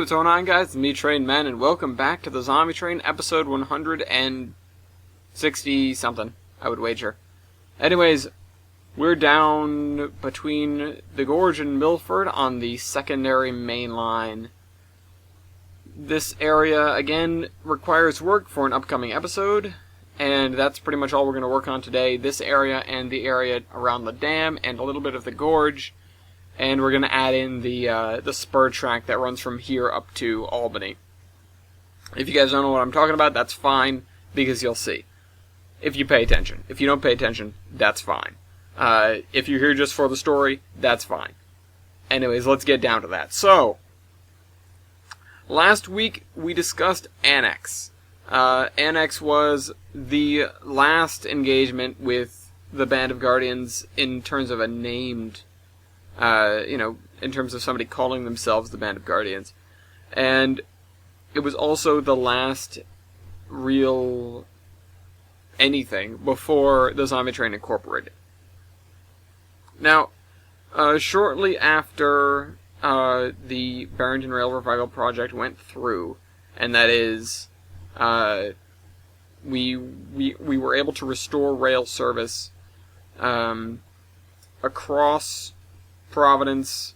what's going on, guys? It's me, Train Man, and welcome back to the Zombie Train, episode 160-something, I would wager. Anyways, we're down between the Gorge and Milford on the secondary main line. This area, again, requires work for an upcoming episode, and that's pretty much all we're going to work on today. This area and the area around the dam and a little bit of the Gorge. And we're going to add in the spur track that runs from here up to Albany. If you guys don't know what I'm talking about, that's fine, because you'll see. If you pay attention. If you don't pay attention, that's fine. If you're here just for the story, that's fine. Anyways, let's get down to that. So, last week we discussed Annex. Annex was the last engagement with the Band of Guardians in terms of a named... in terms of somebody calling themselves the Band of Guardians. And it was also the last real anything before the Zombie Train Incorporated. Now, shortly after the Barrington Rail Revival Project went through, and that is, we were able to restore rail service across Providence,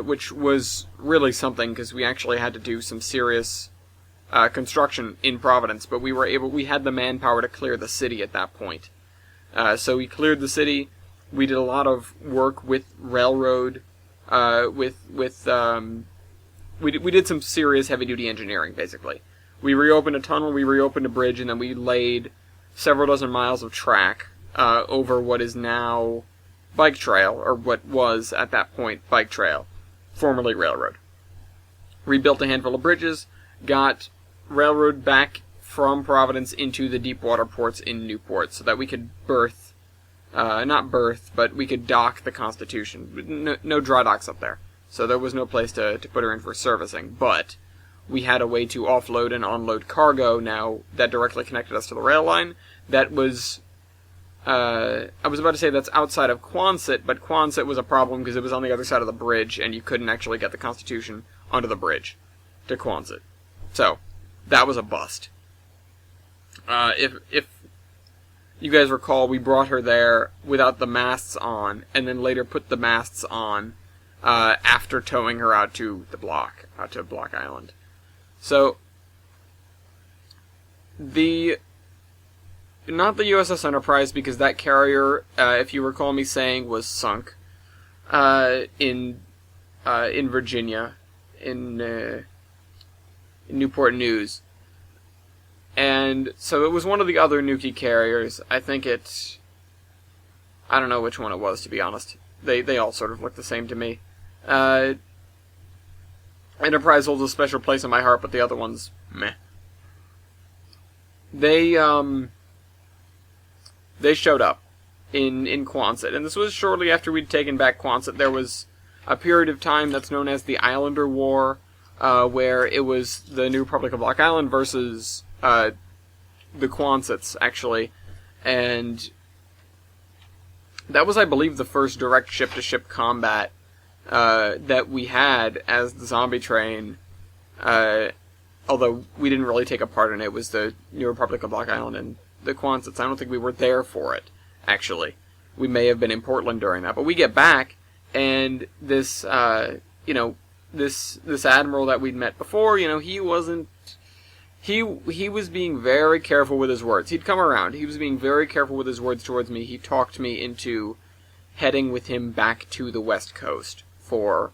which was really something because we actually had to do some serious construction in Providence, but we had the manpower to clear the city at that point. So we cleared the city. We did a lot of work with railroad, we did some serious heavy-duty engineering, basically. We reopened a tunnel, we reopened a bridge, and then we laid several dozen miles of track over what is now Bike Trail, or what was, at that point, Bike Trail, formerly railroad. Rebuilt a handful of bridges, got railroad back from Providence into the deep water ports in Newport, so that we could but we could dock the Constitution. No dry docks up there, so there was no place to put her in for servicing, but we had a way to offload and unload cargo now that directly connected us to the rail line. That was... I was about to say that's outside of Quonset, but Quonset was a problem because it was on the other side of the bridge, and you couldn't actually get the Constitution onto the bridge to Quonset. So, that was a bust. If you guys recall, we brought her there without the masts on, and then later put the masts on after towing her out to Block Island. So, not the USS Enterprise, because that carrier, if you recall me saying, was sunk in Virginia, in Newport News. And so it was one of the other Nuki carriers. I don't know which one it was, to be honest. They all sort of look the same to me. Enterprise holds a special place in my heart, but the other ones, meh. They showed up in Quonset, and this was shortly after we'd taken back Quonset. There was a period of time that's known as the Islander War, where it was the New Republic of Block Island versus the Quonsets, actually, and that was, I believe, the first direct ship-to-ship combat that we had as the Zombie Train, although we didn't really take a part in it. It was the New Republic of Block Island and the Quonsets. I don't think we were there for it, actually. We may have been in Portland during that. But we get back, and this, this admiral that we'd met before, he wasn't... He was being very careful with his words. He'd come around. He was being very careful with his words towards me. He talked me into heading with him back to the West Coast for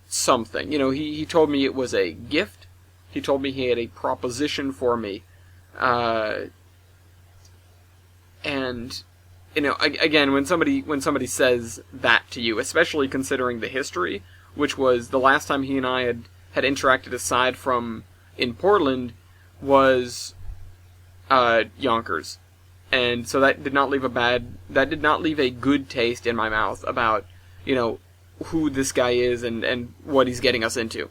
something. He told me it was a gift. He told me he had a proposition for me. And, again, when somebody says that to you, especially considering the history, which was the last time he and I had interacted aside from in Portland, was Yonkers. And so that did not leave a good taste in my mouth about, who this guy is and what he's getting us into.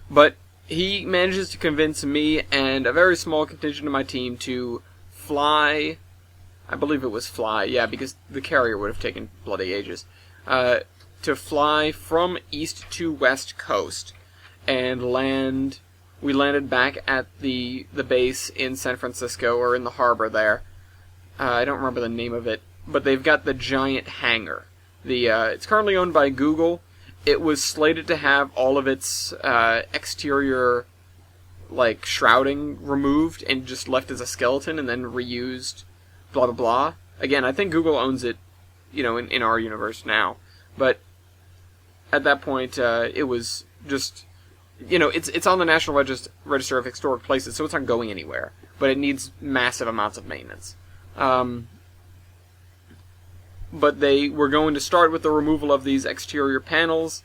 But he manages to convince me and a very small contingent of my team to fly, I believe it was fly, yeah, because the carrier would have taken bloody ages, to fly from east to west coast and land. We landed back at the base in San Francisco, or in the harbor there. I don't remember the name of it, but they've got the giant hangar. It's currently owned by Google. It was slated to have all of its exterior, like, shrouding removed and just left as a skeleton and then reused, blah blah blah. Again, I think Google owns it, in our universe now. But at that point, it was just, it's on the National Register of Historic Places, so it's not going anywhere. But it needs massive amounts of maintenance. But they were going to start with the removal of these exterior panels,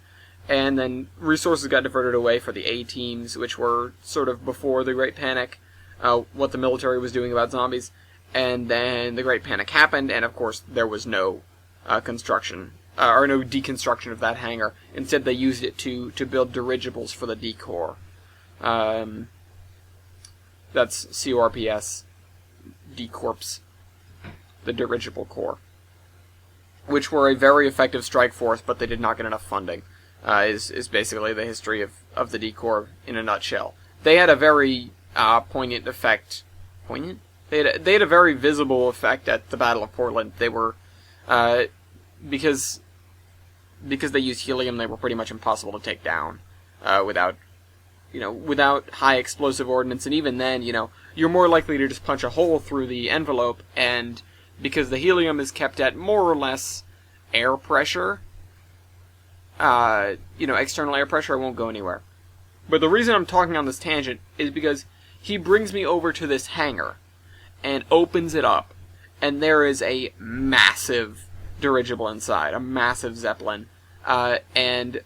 and then resources got diverted away for the A-teams, which were sort of before the Great Panic, what the military was doing about zombies. And then the Great Panic happened, and of course there was no construction, or no deconstruction of that hangar. Instead, they used it to build dirigibles for the D-Corps. That's CORPS, D-Corps, the Dirigible Corps, which were a very effective strike force, but they did not get enough funding, is basically the history of the D-Corps in a nutshell. They had a very poignant effect. Poignant? They had a very visible effect at the Battle of Portland. They were, because they used helium, they were pretty much impossible to take down without high explosive ordnance. And even then, you're more likely to just punch a hole through the envelope, and because the helium is kept at more or less air pressure, external air pressure, it won't go anywhere. But the reason I'm talking on this tangent is because he brings me over to this hangar and opens it up, and there is a massive dirigible inside, a massive Zeppelin, and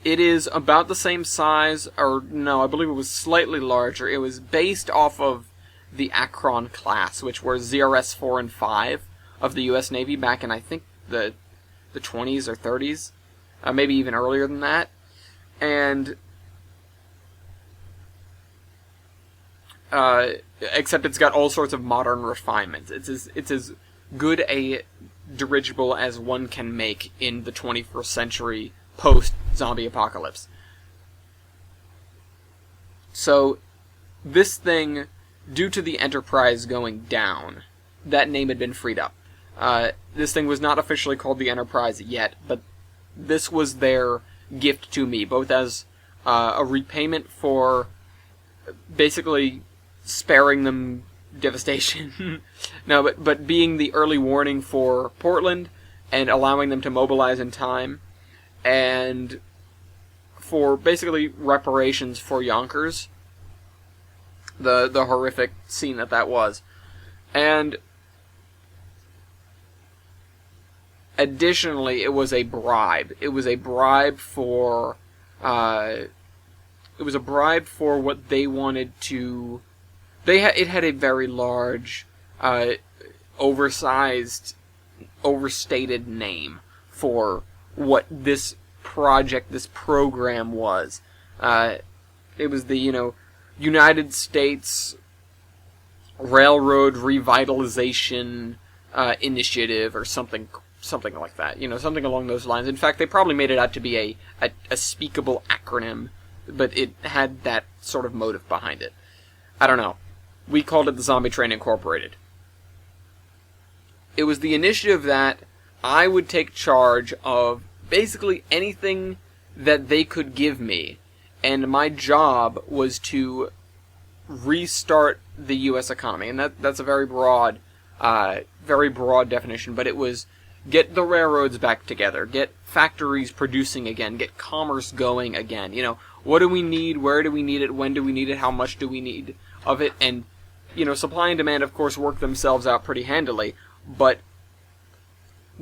it is about the same size, or no, I believe it was slightly larger. It was based off of the Akron class, which were ZRS 4 and 5 of the U.S. Navy back in, I think, the 20s or 30s, maybe even earlier than that. And except it's got all sorts of modern refinements. It's as good a dirigible as one can make in the 21st century post-zombie apocalypse. So, this thing, due to the Enterprise going down, that name had been freed up. This thing was not officially called the Enterprise yet, but this was their gift to me, both as a repayment for basically sparing them devastation. No, but being the early warning for Portland and allowing them to mobilize in time, and for basically reparations for Yonkers, the horrific scene that was. And additionally, it was a bribe. It was a bribe for what they wanted to. It had a very large, oversized, overstated name for what this project, this program was. It was the, United States Railroad Revitalization Initiative, or something like that. Something along those lines. In fact, they probably made it out to be a speakable acronym, but it had that sort of motive behind it. I don't know. We called it the Zombie Train Incorporated. It was the initiative that I would take charge of basically anything that they could give me, and my job was to restart the U.S. economy. And that's a very broad definition, but it was get the railroads back together, get factories producing again, get commerce going again. What do we need, where do we need it, when do we need it, how much do we need of it, and, supply and demand, of course, work themselves out pretty handily, but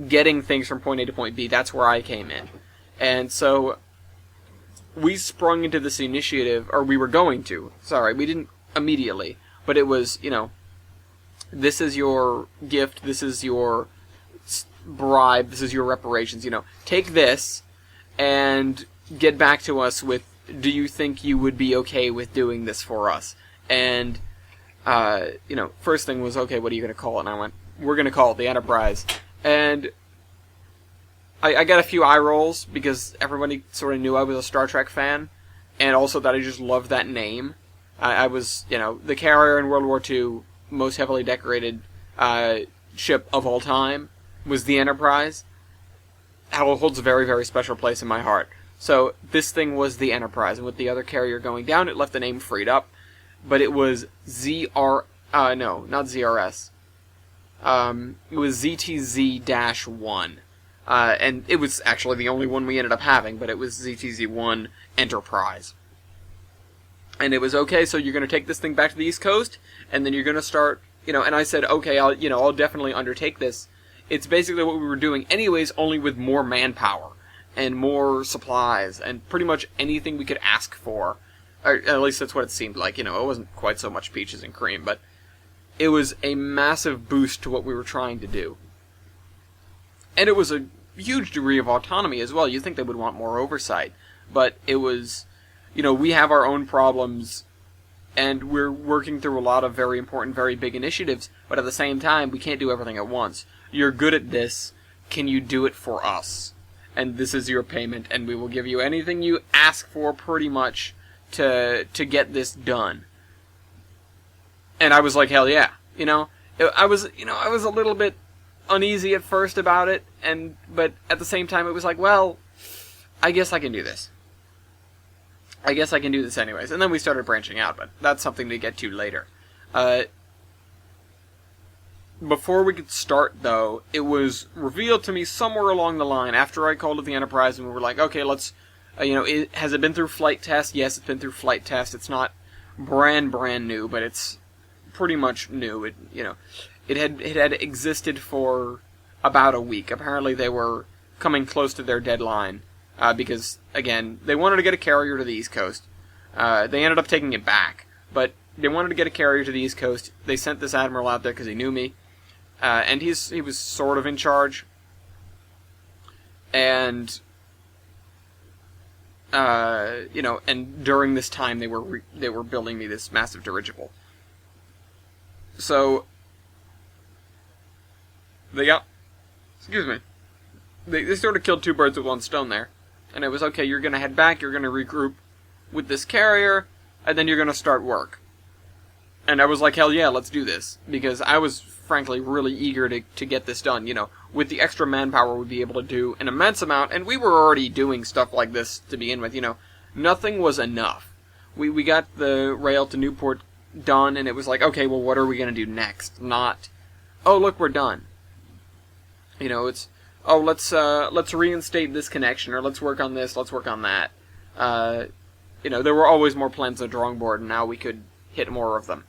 getting things from point A to point B, that's where I came in. And so, we sprung into this initiative, or we were going to, we didn't immediately, but it was, this is your gift, this is your bribe, this is your reparations, take this, and get back to us with, do you think you would be okay with doing this for us? And, first thing was, okay, what are you going to call it? And I went, we're going to call it the Enterprise. And I got a few eye rolls because everybody sort of knew I was a Star Trek fan, and also that I just loved that name. I was, the carrier in World War II, most heavily decorated ship of all time, was the Enterprise. It holds a very, very special place in my heart. So this thing was the Enterprise, and with the other carrier going down, it left the name freed up. But it was not ZRS. It was ZTZ-1. And it was actually the only one we ended up having, but it was ZTZ-1 Enterprise. And it was, okay, so you're going to take this thing back to the East Coast, and then you're going to start, and I said, okay, I'll definitely undertake this. It's basically what we were doing anyways, only with more manpower, and more supplies, and pretty much anything we could ask for. Or at least that's what it seemed like, it wasn't quite so much peaches and cream, but it was a massive boost to what we were trying to do. And it was a huge degree of autonomy as well. You'd think they would want more oversight. But it was, we have our own problems, and we're working through a lot of very important, very big initiatives, but at the same time, we can't do everything at once. You're good at this. Can you do it for us? And this is your payment, and we will give you anything you ask for, pretty much, to get this done. And I was like, hell yeah. I was a little bit uneasy at first about it, but at the same time it was like, well, I guess I can do this. I guess I can do this anyways. And then we started branching out, but that's something to get to later. Before we could start, though, it was revealed to me somewhere along the line, after I called it the Enterprise, and we were like, okay, let's, has it been through flight test? Yes, it's been through flight test. It's not brand new, but it's pretty much new. It had existed for about a week. Apparently they were coming close to their deadline, because, again, they wanted to get a carrier to the East Coast. They ended up taking it back, but they wanted to get a carrier to the East Coast. They sent this admiral out there because he knew me, and he was sort of in charge. And, and during this time they were building me this massive dirigible. So they sort of killed two birds with one stone there. And it was, okay, you're going to head back, you're going to regroup with this carrier, and then you're going to start work. And I was like, hell yeah, let's do this. Because I was, frankly, really eager to get this done. With the extra manpower, we'd be able to do an immense amount, and we were already doing stuff like this to begin with. Nothing was enough. We got the rail to Newport done, and it was like, okay, well, what are we going to do next? Not, oh, look, we're done. It's, oh, let's reinstate this connection, or let's work on this, let's work on that. There were always more plans on the drawing board, and now we could hit more of them.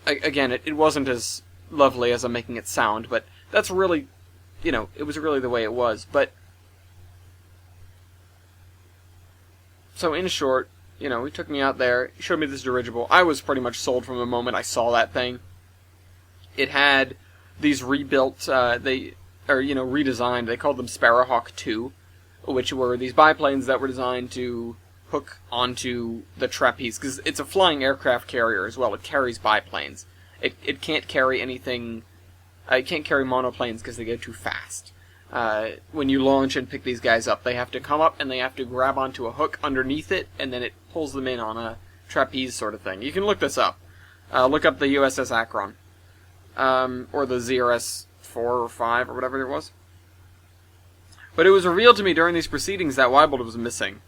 Again, it wasn't as lovely as I'm making it sound, but that's really, it was really the way it was. But, so in short, he took me out there, he showed me this dirigible. I was pretty much sold from the moment I saw that thing. It had these rebuilt, redesigned, they called them Sparrowhawk 2, which were these biplanes that were designed to hook onto the trapeze, because it's a flying aircraft carrier as well. It carries biplanes. It can't carry anything, it can't carry monoplanes because they go too fast. When you launch and pick these guys up, they have to come up and they have to grab onto a hook underneath it, and then it pulls them in on a trapeze sort of thing. You can look this up. Look up the USS Akron. Or the ZRS 4 or 5 or whatever it was. But it was revealed to me during these proceedings that Weibold was missing.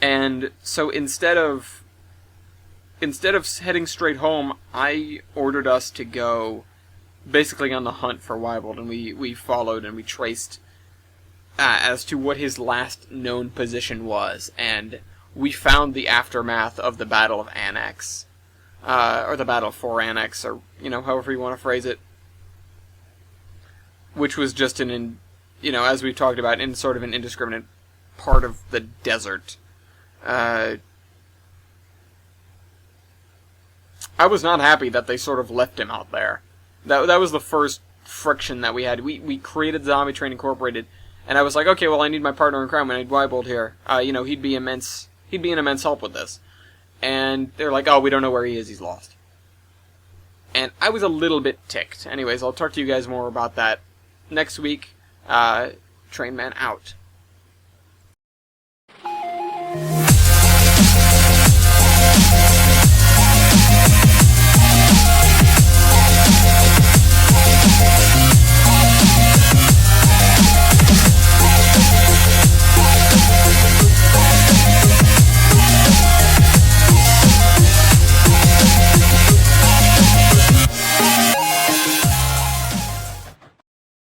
And so instead of heading straight home, I ordered us to go basically on the hunt for Weibold, and we followed and we traced as to what his last known position was, and we found the aftermath of the Battle of Annex. Or the Battle for Annex, or, however you want to phrase it. Which was just as we've talked about, in sort of an indiscriminate part of the desert. I was not happy that they sort of left him out there. That was the first friction that we had. We created Zombie Train Incorporated, and I was like, okay, well, I need my partner in crime, I need Weibold here. He'd be an immense help with this. And they're like, oh, we don't know where he is, he's lost. And I was a little bit ticked. Anyways, I'll talk to you guys more about that next week. Trainman out.